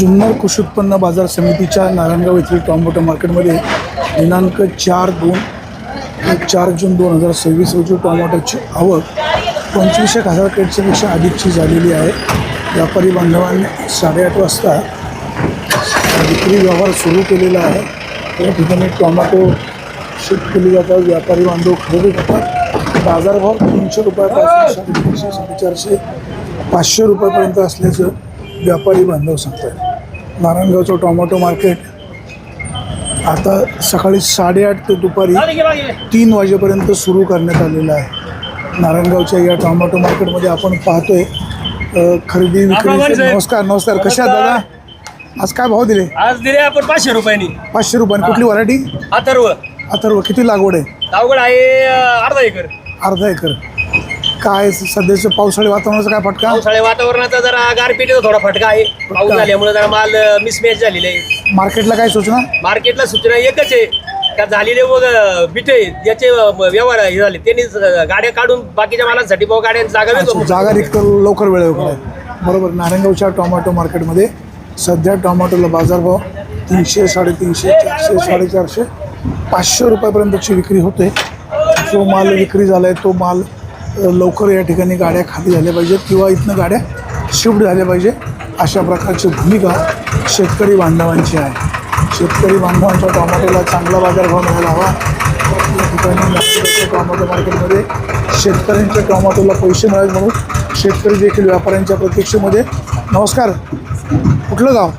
जुन्नर कृषी उत्पन्न बाजार समितीच्या नारायणगाव येथील टोमॅटो मार्केटमध्ये दिनांक 4 जून 2026 रोजी टोमॅटोची आवक 25,000 क्रेटच्यापेक्षा अधिकची झालेली आहे। व्यापारी बांधवांनी 8:30 वाजता विक्री व्यवहार सुरू केलेला आहे। या ठिकाणी टोमॅटो शिफ्ट केली जातात, व्यापारी बांधव खरेदी करतात। बाजारभाव 300 रुपयापासून 350, 450, 500 रुपयापर्यंत असल्याचं व्यापारी बांधव सांगतात। नारायणगावचं टोमॅटो मार्केट आता सकाळी 8:30 ते दुपारी 3 वाजेपर्यंत सुरू करण्यात आलेलं आहे। नारायणगावच्या या टोमॅटो मार्केटमध्ये आपण पाहतोय खरेदी विक्री। नमस्कार, कशा आहात दादा? आज काय भाव दिले? आज दिले आपण 500 रुपयांनी। 500 रुपयांनी। कुठली व्हरायटी? अथर्व। किती लागवड आहे? लागवड आहे अर्धा एकर। अर्धा एकर। काय सध्याचं पावसाळी वातावरणाचा काय फटका? पावसाळी वातावरणाचा जरा गारपिटीचा थोडा फटका आहे। पाऊस झाल्यामुळे जरा माल मिसमॅच झालेला आहे। मार्केटला काय सूचना? मार्केटला सूचना एकच आहे का झालेले बिटे याचे व्यवहार हे झाले, त्यांनी गाड्या काढून बाकीच्या मालांसाठी गाड्यांची जागा रिक्त लवकर वेळेवर। बरोबर। नारायणगावच्या टोमॅटो मार्केटमध्ये सध्या टोमॅटोला बाजारभाव 300, 350, 400, 450, 500 रुपयापर्यंतची विक्री होते। जो माल विक्री झाला आहे तो माल लवकर या ठिकाणी गाड्या खाली झाल्या पाहिजेत किंवा इथनं गाड्या शिफ्ट झाल्या पाहिजे, अशा प्रकारची भूमिका शेतकरी बांधवांची आहे। शेतकरी बांधवांच्या टोमॅटोला चांगला बाजारभाव मिळायला हवा। या ठिकाणी टोमॅटो मार्केटमध्ये शेतकऱ्यांच्या टोमॅटोला पैसे मिळाले म्हणून शेतकरी देखील व्यापाऱ्यांच्या प्रतीक्षेमध्ये। नमस्कार, कुठलं गाव?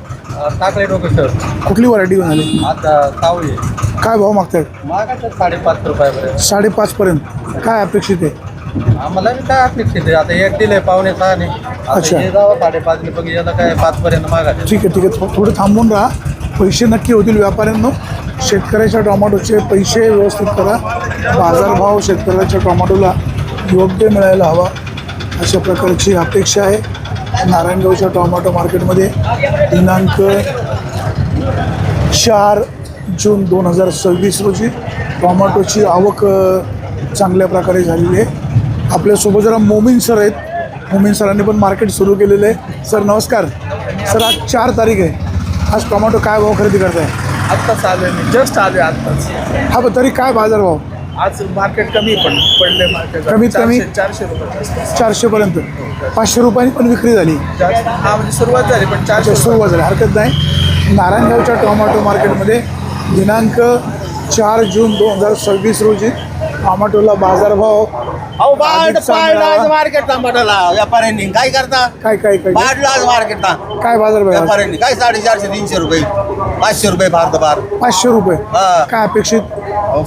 टाकले डोकेश्वर। कुठली व्हरायटी घेऊन आली? आता सावळी। काय भाव मागतायत? 5.5 रुपयापर्यंत। 5.5 पर्यंत। काय अपेक्षित आहे? आम्हाला काय अपेक्षित आहे? आता एक दिलंय 5.5. अच्छा। 5.5 बघ, याला काय 5 पर्यंत मागा। ठीक आहे। थोडं थांबून राहा, पैसे नक्की होतील व्यापाऱ्यांनो। शेतकऱ्याच्या टोमॅटोचे पैसे व्यवस्थित करा, बाजारभाव शेतकऱ्याच्या टोमॅटोला योग्य मिळायला हवा, अशा प्रकारची अपेक्षा आहे। नारायणगावच्या टोमॅटो मार्केटमध्ये दिनांक 4 जून 2026 रोजी टोमॅटोची आवक चांगल्या प्रकारे झालेली आहे। आपल्यासोबत जरा मोमीन सर आहेत। मोमीन सरांनी पण मार्केट सुरू केलेलं आहे। सर नमस्कार। सर आज 4 तारीख आहे, आज टोमॅटो काय भाव खरेदी करताय? आत्ताच आलोय मी, जस्ट आलोय आत्ताच। हा, पण तरी काय बाजारभाव? आज मार्केट कमी पडले। मार्केट कमीत कमी 400 रुपये। 400 पर्यंत। 500 रुपयांनी पण विक्री झाली। हा, म्हणजे सुरुवात झाली, पण 400 सुरुवात झाली, हरकत नाही। नारायणगावच्या टोमॅटो मार्केटमध्ये दिनांक 4 जून 2026 रोजी टोमॅटोला बाजारभाव मार्केट टमाटोला व्यापाऱ्यांनी काय करता? काय मार्केटला काय बाजारभाव? व्यापाऱ्यांनी काय 450, 300 रुपये, 500 रुपये भारत बार। 500 रुपये। हा। काय अपेक्षित?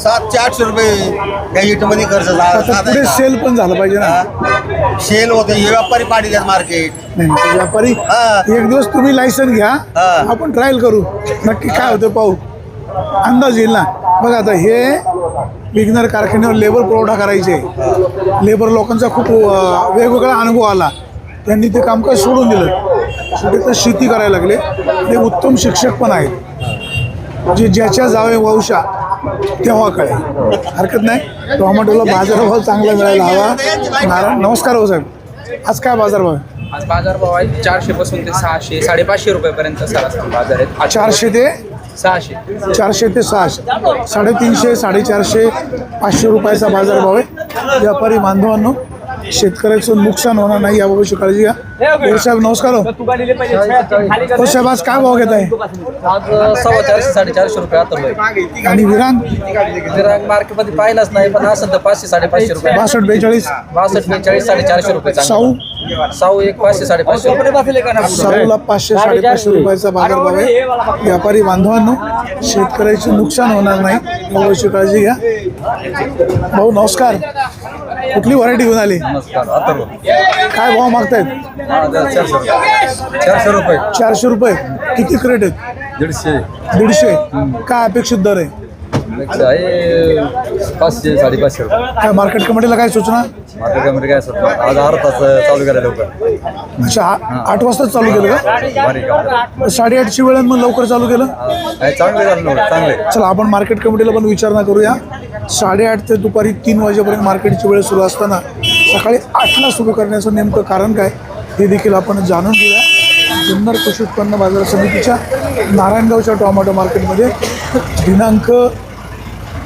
700, 800 रुपये त्या हिटमध्ये खर्च झाला। पुढे सेल पण झालं पाहिजे ना। सेल होते, हे व्यापारी पाडी द्या मार्केट। नाही, व्यापारी एक दिवस तुम्ही लायसन घ्या, आपण ट्रायल करू, नक्की काय होतं पाहू, अंदाज येईल ना। बघा आता हे विघ्नर कारखान्यावर लेबर पुरवठा करायचे, लेबर लोकांचा खूप वेगवेगळा अनुभव आला, त्यांनी ते कामकाज सोडून दिलं, शेवटी तर शेती करायला लागले। ते उत्तम शिक्षक पण आहेत, जे ज्याच्या जावे वंशा तेव्हा कळे, हरकत नाही। टोमॅटोला बाजारभाव चांगला मिळायला हवा। नमस्कार हो साहेब, आज काय बाजारभाव आहे? आज बाजारभाव आहे 400 पासून ते 600, 550 रुपयापर्यंत सरासरी बाजार आहेत। 400 ते 600, 400 ते 600, 350, 450, 500 रुपयाचा बाजारभाव आहे। व्यापारी बांधवांनो, शेतकऱ्याचं नुकसान होणार नाही याबाबतची काळजी घ्या। साहेब नमस्कार हो। साहेब आज काय भाव घेत आहे? आज 450, 450 रुपये आता। आणि विरांग मार्केटमध्ये पाहिलाच नाही, पण असं तर 500, 550 रुपये। 62, 42, 62, 42, 450 रुपये। साऊ एक 500, 550 रुपये। साऊला 500, 550 रुपयाचा बाजारभाव आहे। व्यापारी बांधवांनो, शेतकऱ्याचे नुकसान होणार नाही याबाबतची काळजी घ्या। भाऊ नमस्कार, कुठली व्हरायटी घेऊन आली? काय भाव मागतायत? 400 रुपये। 400 रुपये। किती क्रेट आहेत? 150। काय अपेक्षित दर आहे? 500, 550 रुपये। काय मार्केट कमिटीला काय सूचना? मार्केट कमिटी काय सर आज अर्धा तास चालू केलं लवकर। अच्छा, 8 वाजताच चालू केलं का? 8:30ची वेळ मग लवकर चालू केलं? चांगले। चला आपण मार्केट कमिटीला पण विचारणा करूया। 8:30 ते दुपारी 3 वाजेपर्यंत मार्केटची वेळ सुरू असताना सकाळी 8ला सुरू करण्याचं नेमकं कारण काय हे देखील आपण जाणून घेऊया। जुन्नर कृषी उत्पन्न बाजार समितीच्या नारायणगावच्या टोमॅटो मार्केटमध्ये दिनांक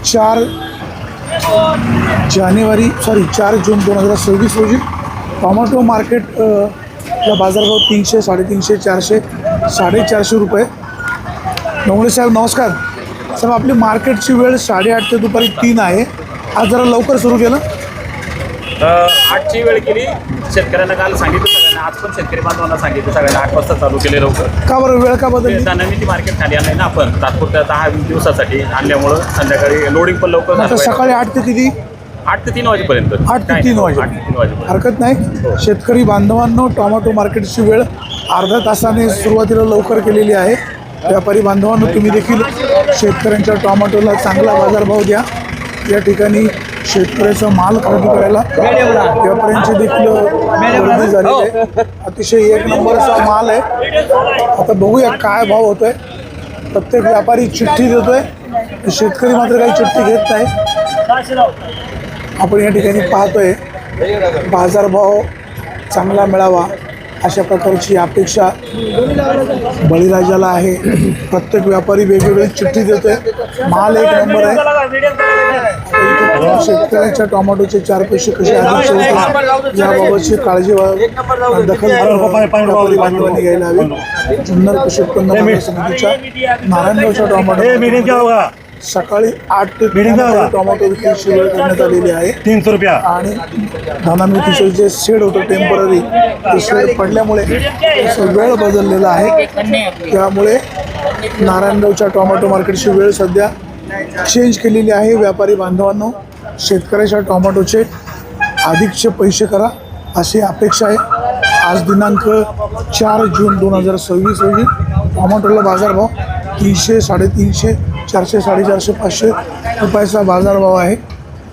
4 जून 2026 रोजी टोमॅटो मार्केट ला बाजारभाव 300, 350, 400, 450 रुपये. नवले साहेब नमस्कार. साहेब आपली मार्केटची वेळ 8:30 ते दुपारी 3 आहे. आज जरा लवकर सुरू केलं. 8ची वेळ केली. शेतकऱ्यांना काल सांगितलं सगळ्यांना, आज पण शेतकरी बांधवांना सांगितलं सगळ्यांना 8 वाजता चालू केले लवकर. का बरं वेळ का बदलली? नवीन ती मार्केट खाली आणलंय ना आपण तात्पुरत्या 10-20 दिवसासाठी आणल्यामुळं संध्याकाळी लोडिंग पण लवकर आता झालं पाहिजे. सकाळी 8 ते किती? 8 ते 3 वाजेपर्यंत. 8 ते 3 वाजे. 8 ते 3 वाजेपर्यंत. हरकत नाही. शेतकरी बांधवांनो, टोमॅटो मार्केटची वेळ अर्ध्या तासाने सुरुवातीला लवकर केलेली आहे. व्यापारी बांधवांनो, तुम्ही देखील शेतकऱ्यांच्या टोमॅटोला चांगला बाजारभाव द्या. या ठिकाणी शेतकऱ्याचा माल खरेदी करायला व्यापाऱ्यांची देखील गर्दी झालेली आहे. अतिशय एक नंबरचा माल आहे. आता बघूया काय भाव होतोय. प्रत्येक व्यापारी चिठ्ठी देतोय, शेतकरी मात्र काही चिठ्ठी घेत नाही. आपण या ठिकाणी पाहतोय बाजारभाव चांगला मिळावा अशा प्रकारची अपेक्षा बळीराजाला आहे. प्रत्येक व्यापारी वेगवेगळी चिठ्ठी देतोय. माल एक नंबर आहे. शेतकऱ्यांच्या टोमॅटोचे 4 पैसे कसे आदर्श होते याबाबतची काळजी दखल व्यापारी बांधवांनी घ्यायला हवी. जुन्नर कृषी उत्पन्न बाजार समितीच्या नारायणगावच्या टोमॅटो सकाळी 8 ते 3 टोमॅटो विक्रीची वेळ करण्यात आलेली आहे. 300 रुपया. आणि धनामितीचं जे शेड होतं टेम्पररी, ते शेड पडल्यामुळे वेळ बदललेला आहे. त्यामुळे नारायणगावच्या टोमॅटो मार्केटची वेळ सध्या चेंज केलेली आहे. व्यापारी बांधवांनो, शेतकऱ्याच्या टोमॅटोचे अधिकचे पैसे करा अशी अपेक्षा आहे. आज दिनांक 4 जून 2026 रोजी टोमॅटोला बाजारभाव 300, 350, 400, 450, 500 रुपयाचा बाजारभाव आहे.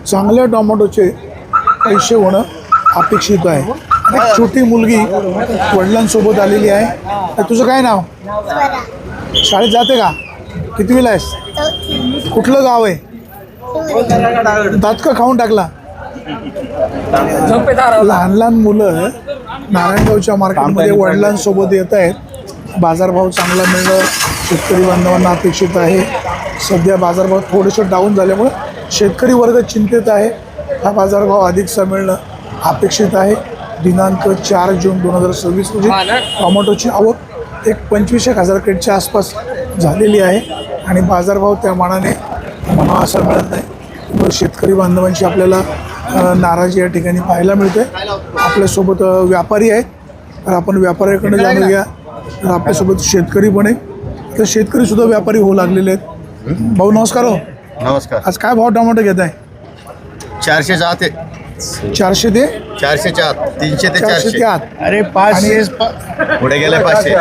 चांगल्या टोमॅटोचे पैसे होणं अपेक्षित आहे. एक छोटी मुलगी वडिलांसोबत आलेली आहे. तर तुझं काय नाव? शाळेत जाते का? कितवीला आहेस? कुठलं गाव आहे? दात का खाऊन टाकला? लहान लहान मुलं नारायणगावच्या मार्केटमध्ये वडिलांसोबत येत आहेत. बाजारभाव चांगला मिळणं शेतकरी बांधवांना अपेक्षित आहे. सध्या बाजारभाव थोडेसे डाऊन झाल्यामुळे शेतकरी वर्ग चिंतेत आहे. हा बाजारभाव अधिकचा मिळणं अपेक्षित आहे. दिनांक 4 जून 2026 रोजी टोमॅटोची आवक एक 25,000 क्रेटच्या आसपास झालेली आहे आणि बाजारभाव त्या मानाने म्हणावा असा मिळत नाही. त्यामुळे शेतकरी बांधवांची आपल्याला नाराजी या ठिकाणी पाहायला मिळते. आपल्यासोबत व्यापारी आहेत, तर आपण व्यापाऱ्याकडे जाणून घ्या. तर आपल्यासोबत शेतकरी पण आहे, तर शेतकरीसुद्धा व्यापारी होऊ लागलेले आहेत. भाऊ नमस्कार. हो नमस्कार. आज काय भाव टोमॅटो घेत आहे? 400 ते 400 ते 400च्या आत, 300 ते 400 ते 400. आत. अरे 500. पुढे गेले 500.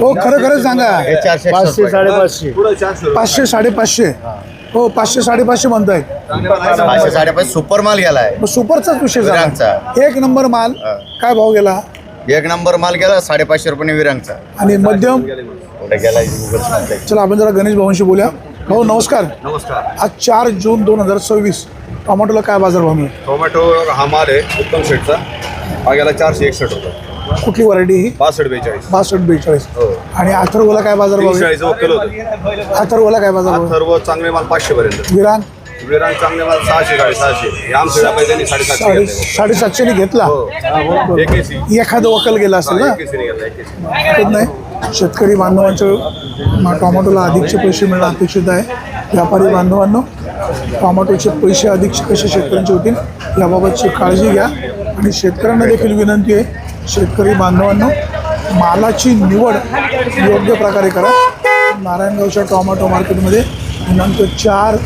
हो खरं खरं सांगा. हे 400, 500, 550. 500, 550. हो 500, 550 म्हणतायत. 500, 550 सुपर माल गेलाय. मग सुपरचाच विषय विरांगचा. झाला. एक नंबर माल काय भाव गेला? 1 नंबर माल गेला 550 रुपये विरांगचा. आणि मध्यम? पुढे गेला गुगल सांगताय. चला आपण जरा गणेश भाऊंशी बोलूया. भाऊ नमस्कार. नमस्कार. आज 4 जून 2026 टोमॅटोला काय बाजारभाव मिळेल? टोमॅटो हा माल आहे उत्तम शेटचा. हा गेला 461 होता. कुठली व्हरायटी ही? 62-42. 62-42. हो. आणि अथर्वला काय बाजारभाव आहे? 40 वक्कल होतं. अथर्वला काय बाजारभाव आहे? सर्व चांगले माल 500 पर्यंत. विरांग विरांग चांगले माल 600, 650. हे आमच्या व्यापाऱ्यांनी 750 घेतले. 750 घेतला. हो. एकेसी. एखादं वकल गेला असेल ना? एकेसीने घेतला, एकेसी. हरकत नाही. शेतकरी बांधवांच्या टोमॅटोला अधिकचे पैसे मिळणं अपेक्षित आहे. व्यापारी बांधवांनो, टोमॅटोचे पैसे अधिक कसे शेतकऱ्यांचे होतील याबाबतची काळजी घ्या. आणि शेतकऱ्यांना देखील विनंती आहे, शेतकरी बांधवांनो, मालाची निवड योग्य प्रकारे करा. नारायणगावच्या टोमॅटो मार्केटमध्ये दिनांक 4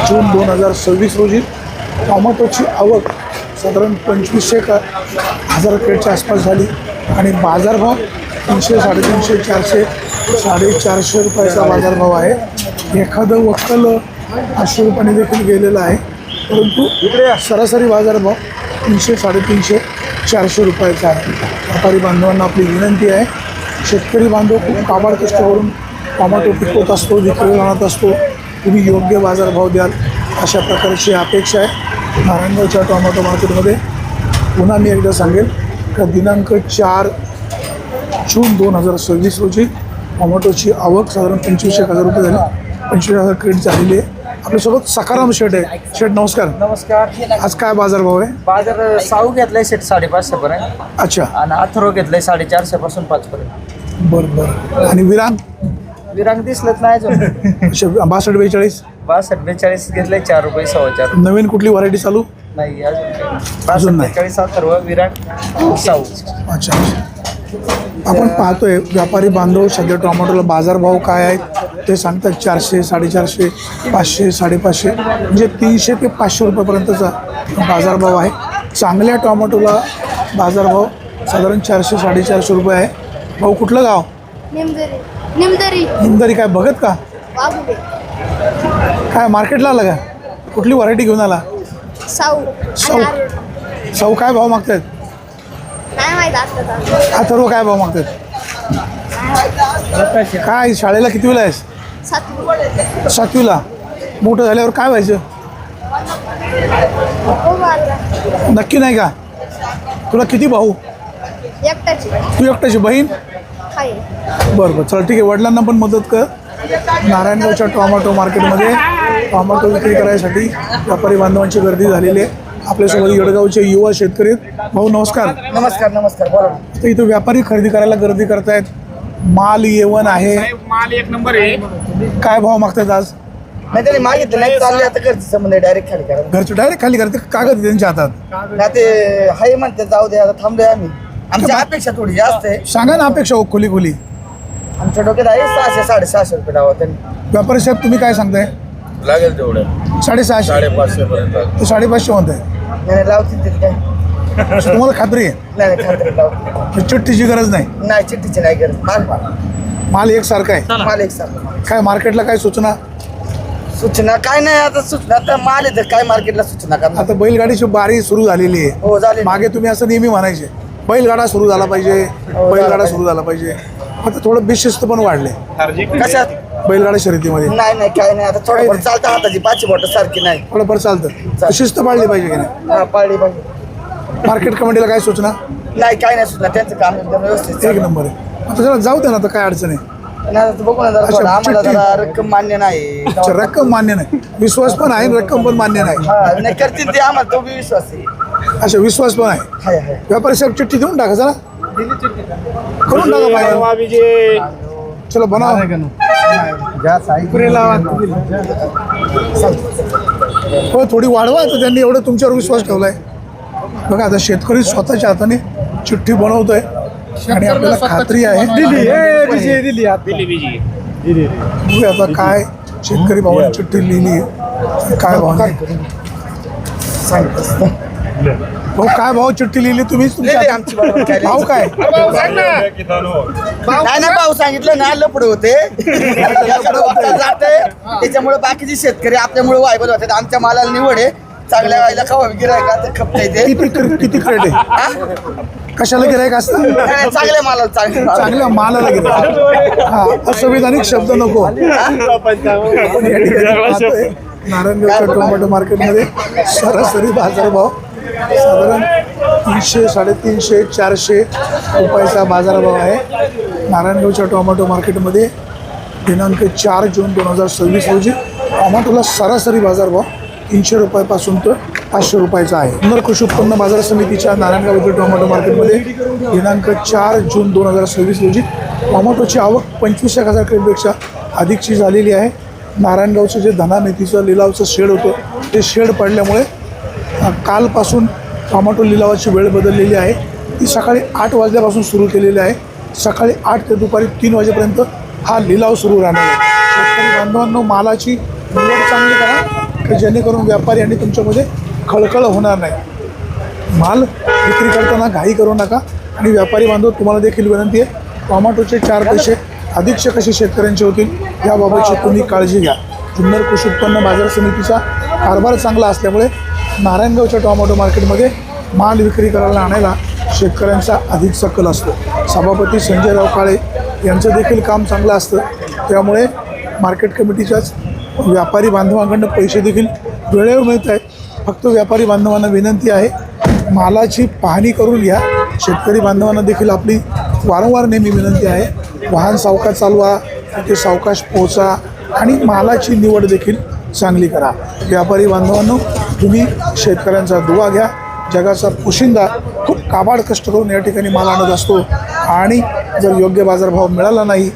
जून 2026 रोजी टोमॅटोची आवक साधारण 25,000 क्रेटच्या आसपास झाली आणि बाजारभाव 300, 350, 400, 450 रुपयाचा बाजारभाव आहे. एखादं वक्कल 500 रुपयाने देखील गेलेलं आहे, परंतु सरासरी बाजारभाव 300, 350, 400 रुपयाचा आहे. व्यापारी बांधवांना आपली विनंती आहे, शेतकरी बांधव खूप काबाड कष्ट करून टोमॅटो पिकवत असतो, विक्रीला आणत असतो. तुम्ही योग्य बाजारभाव द्याल अशा प्रकारची अपेक्षा आहे. नारायणगावच्या टोमॅटो मार्केटमध्ये पुन्हा मी एकदा सांगेल, का दिनांक 4 जून 2026 रोजी टोमॅटोची आवक साधारण 25,000 रुपये झाली. 25,000 क्रेट झालेली आहे. आपल्यासोबत सकाराम शेठ आहे. शेठ नमस्कार. नमस्कार. आज काय बाजारभाव आहे? बाजार साऊ घेतलाय सेट 550 पर्यंत अच्छा, आणि अथर्व घेतलाय 450 पासून 5 पर्यंत. बरं बरं. आणि विरांग विरांग दिसलंच नाही अजून. 62-42 62-42 घेतलंय 4 रुपये 4.25. नवीन कुठली व्हरायटी चालू? नाही अजून अजून नाही. 62-43 अथर्व विरांग साऊ. अच्छा अच्छा. आपण पाहतोय व्यापारी बांधव सध्या टोमॅटोला बाजारभाव काय आहेत ते सांगतात. 400, 450, 500, 550 म्हणजे 300 ते 500 रुपयापर्यंतचा बाजारभाव आहे. चांगल्या टोमॅटोला बाजारभाव साधारण 400, 450 रुपये आहे. भाऊ कुठलं गाव? निमदरी इंदरी. काय बघत का? वाघुडे काय मार्केटला आला का? कुठली व्हरायटी घेऊन आला? साऊ साऊ. साऊ काय भाव मागतायत? नाही माहित आता अथर्व काय भाव मागतायत? काय शाळेला कितवीला आहेस? 7वी 7वीला. मोठं झाल्यावर काय व्हायचं? हो मारला नक्की नाही का? तुला किती भाऊ? एकटाची तू एकट्याची बहीण? आहे. बरं बरं, चल ठीक आहे. वडिलांना पण मदत कर. नारायणगावच्या टोमॅटो मार्केटमध्ये टोमॅटो विक्री करायसाठी व्यापारी बांधवांची गर्दी झालेली आहे. आपल्यासोबत येडगावचे युवा शेतकरी आहेत. भाऊ नमस्कार. नमस्कार. बोला. तर इथं व्यापारी खरेदी करायला गर्दी करतायत. माल येवण आहे. माल एक नंबर आहे. काय भाव मागतायत आज? नाही त्यांनी मागितलं नाही चालले आता घरचे संबंध डायरेक्ट खाली करा. घरचे डायरेक्ट खाली करते. कागद आहे त्यांच्या हातात. ना ते हाय म्हणते जाऊ दे आता थांबलोय आम्ही. आमची अपेक्षा थोडी जास्त आहे. सांगा ना अपेक्षा हो खोली खोली. आमच्या डोक्यात आहे 600-650 रुपये लावा त्यांनी. व्यापारी साहेब तुम्ही काय सांगताय? लागेल तेवढं 650. 550 पर्यंत. ते 550 म्हणताय. नाही लावतील तिथे काय. तुम्हाला खात्री आहे? नाही खात्री लावतील. चिठ्ठीची गरज नाही. नाही चिठ्ठीची नाही गरज. माल एकसारखा आहे. माल एक सारखा. काय मार्केटला काय सूचना? सूचना काय नाही आता सूचना आता माल येतं काय मार्केटला सूचना करणार. आता बैलगाडीची बारी सुरू झालेली आहे. हो झाले. मागे तुम्ही असं नेहमी म्हणायचे बैलगाडा सुरू झाला पाहिजे, बैलगाडा सुरू झाला पाहिजे. आता थोडं बेशिस्त पण वाढले कशात? बैलगाडा शर्यतीमध्ये. नाही काय नाही आता थोडंफार चालतं हाताची 5 बोट सारखी नाही. थोडंफार चालतं. शिस्त पाळली पाहिजे की नाही? हा पाळली पाहिजे. मार्केट कमिटीला काय सूचना? नाही काय नाही सूचना त्यांचं काम एकदम व्यवस्थित एक नंबर आहे. आता जरा जाऊ द्या ना, आता काय अडचण आहे? नाही आता बघू ना जरा अच्छा, थोडं आम्हाला चिठ्ठी. जरा रक्कम मान्य नाही. अच्छा, रक्कम मान्य नाही. विश्वास पण आहे, रक्कम पण मान्य नाही. हा नाही करतील ते आम्हाला तो बी विश्वास आहे. अच्छा, विश्वास पण आहे. हाय व्यापारी साहेब चिठ्ठी देऊन टाका जरा. करून टाका पाहिजे. चलो बनाव. हो थोडी वाढवा. तर त्यांनी एवढं तुमच्यावर विश्वास ठेवलाय. बघा आता शेतकरी स्वतःच्या हाताने चिठ्ठी बनवतोय आणि आपल्याला खात्री आहे. बघूया आता काय शेतकरी भावाने चिठ्ठी लिहिली काय भाव भाऊ, काय भाव चिठ्ठी लिहिली तुम्ही? आमची बरोबर काय भाव काय? नाही भाऊ सांगितलं ना लपड होते जाते त्याच्यामुळे बाकीचे शेतकरी आपल्यामुळे वायबल होते. आमच्या मालाला निवड आहे. चांगल्या गायला खावा गिरायका तर खपता येते. किती क्रेट आहे? कशाला गिरायक असतं? चांगल्या मालाला चांगल्या मालाला गिरायक. हा असंविधानिक शब्द नको. आपण या ठिकाणी पाहतोय नारायणगावच्या टोमॅटो मार्केटमध्ये सरासरी बाजारभाव साधारण 300, 350, 400 रुपयाचा बाजारभाव आहे. नारायणगावच्या टोमॅटो मार्केटमध्ये दिनांक 4 जून 2026 रोजी टोमॅटोला सरासरी बाजारभाव 300 रुपयापासून तर 500 रुपयाचा आहे. जुन्नर कृषी उत्पन्न बाजार समितीच्या नारायणगाव येथील टोमॅटो मार्केटमध्ये दिनांक 4 जून 2026 रोजी टोमॅटोची आवक 25,000 क्रेटपेक्षा अधिकची झालेली आहे. नारायणगावचं जे धना मेथीचं लिलावचं शेड होतं ते शेड पडल्यामुळे कालपासून टोमॅटो लिलावाची वेळ बदललेली आहे. ती सकाळी 8 वाजल्यापासून सुरू केलेली आहे. सकाळी 8 ते दुपारी 3 वाजेपर्यंत हा लिलाव सुरू राहणार आहे. शेतकरी बांधवांनो मालाची निवड चांगली करा की जेणेकरून व्यापारी आणि तुमच्यामध्ये खळखळ होणार नाही. माल विक्री करताना घाई करू नका. आणि व्यापारी बांधव तुम्हाला देखील विनंती आहे टोमॅटोचे 4 पैसे अधिकचे कसे शेतकऱ्यांचे होतील याबाबतची तुम्ही काळजी घ्या. जुन्नर कृषी उत्पन्न बाजार समितीचा कारभार चांगला असल्यामुळे नारायणगावच्या टोमॅटो मार्केटमध्ये माल विक्री करायला आणायला शेतकऱ्यांचा अधिकचा कल असतो. सभापती संजयराव काळे यांचं देखील काम चांगलं असतं. त्यामुळे मार्केट कमिटीच्याच व्यापारी बांधवांकडून पैसे देखील वेळेवर मिळत आहेत. फक्त व्यापारी बांधवांना विनंती आहे मालाची पाहणी करून घ्या. शेतकरी बांधवांना देखील आपली वारंवार नेहमी विनंती आहे, वाहन सावकाश चालवा, तिथे सावकाश पोहोचा आणि मालाची निवड देखील चांगली करा. व्यापारी बांधवांनो, तुम्ही शेतकऱ्यांचा दुवा घ्या. जगाचा पोशिंदा खूप काबाड कष्ट करून या ठिकाणी माल आणत असतो आणि जर योग्य बाजारभाव मिळाला नाही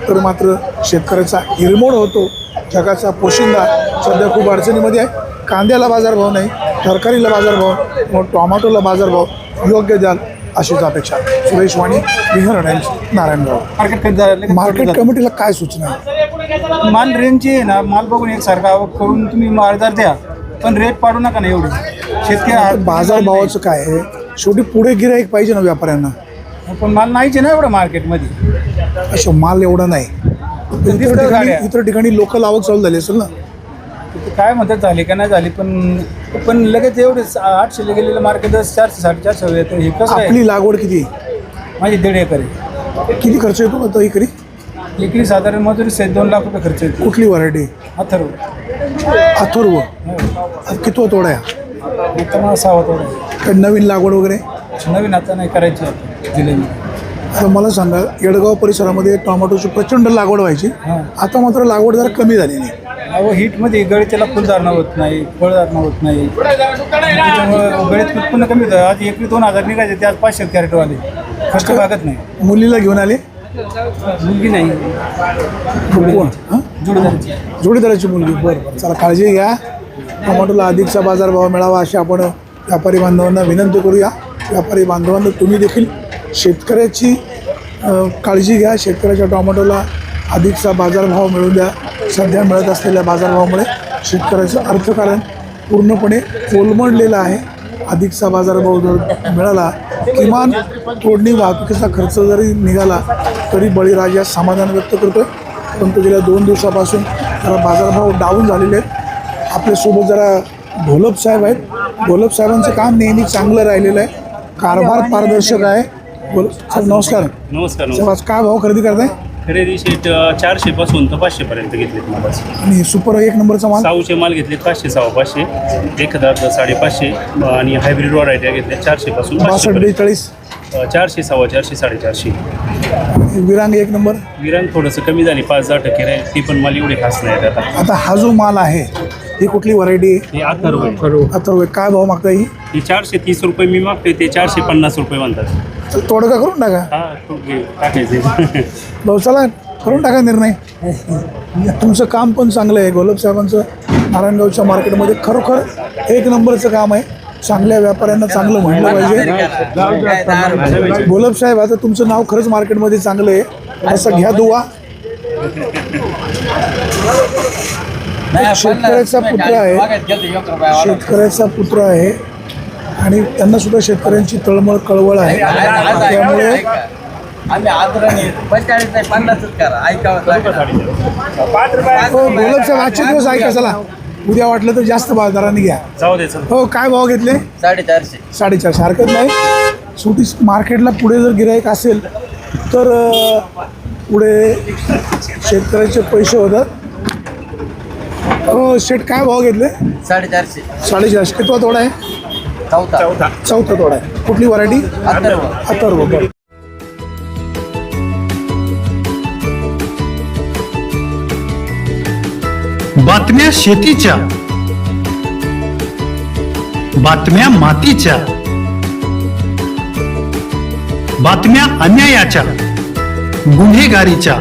तर मात्र शेतकऱ्याचा हिरमोड होतो. जगाचा पोशिंदा सध्या खूप अडचणीमध्ये आहे. कांद्याला बाजारभाव नाही, तरकारीला बाजारभाव, मग टोमॅटोला बाजारभाव योग्य द्याल अशीच अपेक्षा. सुरेश वाणी, विहर टाइम्स, नारायणगाव. मार्केट कमिटीला काय सूचना आहे? माल रेंजची आहे ना, माल बघून एकसारखा आवक करून तुम्ही मालदार द्या, पण रेट पाडू नका ना एवढी. शेतकरी बाजारभावाचं काय आहे, शेवटी पुढे गिराईक पाहिजे ना व्यापाऱ्यांना. पण माल नाहीच आहे ना एवढं मार्केटमध्ये. अशा माल एवढा नाही. इतर ठिकाणी लोकल आवक चालू झाली असेल ना. काय म्हणतात झाली का नाही झाली, पण लगेच एवढे 800 गेलेलं मार्केट 400 450 येतं. हे कसं आहे? आपली लागवड किती आहे? माझी 1.5 एकर आहे. किती खर्च येतो आता एकरी? एकरी साधारण मजुरी 2 लाख रुपये खर्च येतो. कुठली व्हरायटी? अथर्व. अथर्व. कितवा तोडा आहे? आता मला 6वा तोडा आहे. काही नवीन लागवड वगैरे? नवीन आता नाही करायची आता जुलैमध्ये. आता मला सांगा, येडगाव परिसरामध्ये टोमॅटोची प्रचंड लागवड व्हायची, आता मात्र लागवड जरा कमी झाली नाही. अहो हीटमध्ये गळीत त्याला फुलधारणा होत नाही, फळधारणा होत नाही, त्याच्यामुळं गळीत उत्पन्न कमी होतं. आज एकरी 2000 निघायचे, ते आज 500 कॅरेटवाले. कष्ट भागत नाही. मुलीला घेऊन आले? मुलगी नाही, कोण? हां, जोडीदारची. जोडीदाराची मुलगी. बरं, चला काळजी घ्या. टोमॅटोला अधिकचा बाजारभाव मिळावा अशी आपण व्यापारी बांधवांना विनंती करूया. व्यापारी बांधवांना तुम्ही देखील शेतकऱ्याची काळजी घ्या. शेतकऱ्याच्या टोमॅटोला अधिकचा बाजारभाव मिळू द्या. सध्या मिळत असलेल्या बाजारभावामुळे शेतकऱ्याचं अर्थकारण पूर्णपणे कोलमडलेलं आहे. अधिकचा बाजारभाव जर मिळाला, किमान तोडणी वाहतुकीचा खर्च जरी निघाला तरी बळीराजा समाधान व्यक्त करतो. परंतु गेल्या 2 दिवसापासून जरा बाजारभाव डाऊन झालेले आहेत. आपल्यासोबत जरा घोलप साहेब आहेत. घोलप साहेबांचं काम नेहमी चांगलं राहिलेलं आहे, कारभार पारदर्शक आहे. साहेब नमस्कार. नमस्कार. साहेब आज काय भाव खरेदी करताय? खरेदी शेट 400 पासून तर 500 पर्यंत घेतलेत माल. आणि सुपर 1 नंबरचा माल? साऊचे माल घेतले 500 550, 1000 550 आणि हायब्रिड व्हरायटी घेतल्या 400 पासून 62 42 400 450 450. विरांग 1 नंबर? विरांग थोडंसं कमी झाली, 5-10% आहे. ती पण माल एवढे खास नाही आता. आता हा जो माल आहे ही कुठली व्हरायटी आहे? हे अथर्व. अथर्व. काय भाव मागता ही? 430 रुपये मी मागतोय, ते 450 रुपये म्हणतात. तोडगा करून टाका. हा टाकायचे. भाऊ चला करून टाका निर्णय. तुमचं काम पण चांगलं आहे. घोलप साहेबांचं नारायणगावच्या मार्केटमध्ये खरोखर 1 नंबरचं काम आहे. चांगल्या व्यापाऱ्यांना चांगलं म्हणलं पाहिजे. घोलप साहेब, आता तुमचं नाव खरंच मार्केटमध्ये चांगलं आहे, असं घ्या दुवा. शेतकऱ्याचा पुत्र आहे, शेतकऱ्याचा पुत्र आहे आणि त्यांना सुद्धा शेतकऱ्यांची तळमळ कळवळ आहे. त्यामुळे घोलप साहेब आजचे दिवस ऐका, चला उद्या वाटलं तर जास्त बाजाराने घ्या. जाऊ द्यायचं. हो, काय भाव घेतले? 450. 450. हरकत नाही. शेवटी मार्केटला पुढे जर गिराईक असेल तर पुढे शेतकऱ्याचे पैसे होतात. हो शेठ, काय भाव घेतले? 450. 450. कितवा तोडा आहे? चौथा तोडा आहे. कुठली व्हरायटी? अथर्व. बरं. बातम्या शेतीच्या, बातम्या मातीच्या, बातम्या अन्यायाच्या, गुन्हेगारीच्या,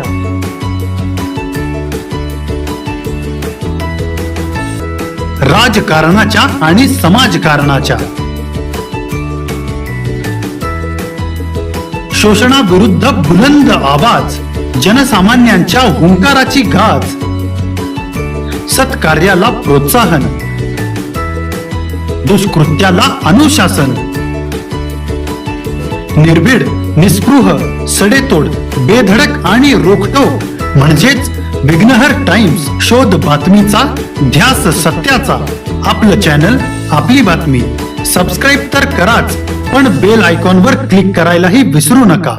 राजकारणाच्या आणि समाजकारणाच्या, शोषणाविरुद्ध बुलंद आवाज, जनसामान्यांच्या हुंकाराची गाज, सत्कार्याला प्रोत्साहन, दुष्कृत्याला अनुशासन, निर्भीड, निस्पृह, सडेतोड, बेधडक आणि रोखटोक म्हणजेच विघ्नहर टाइम्स. शोध बातमीचा, ध्यास सत्याचा. आपलं चॅनल, आपली बातमी. सबस्क्राईब तर कराच, पण बेल आयकॉनवर क्लिक करायलाही विसरू नका.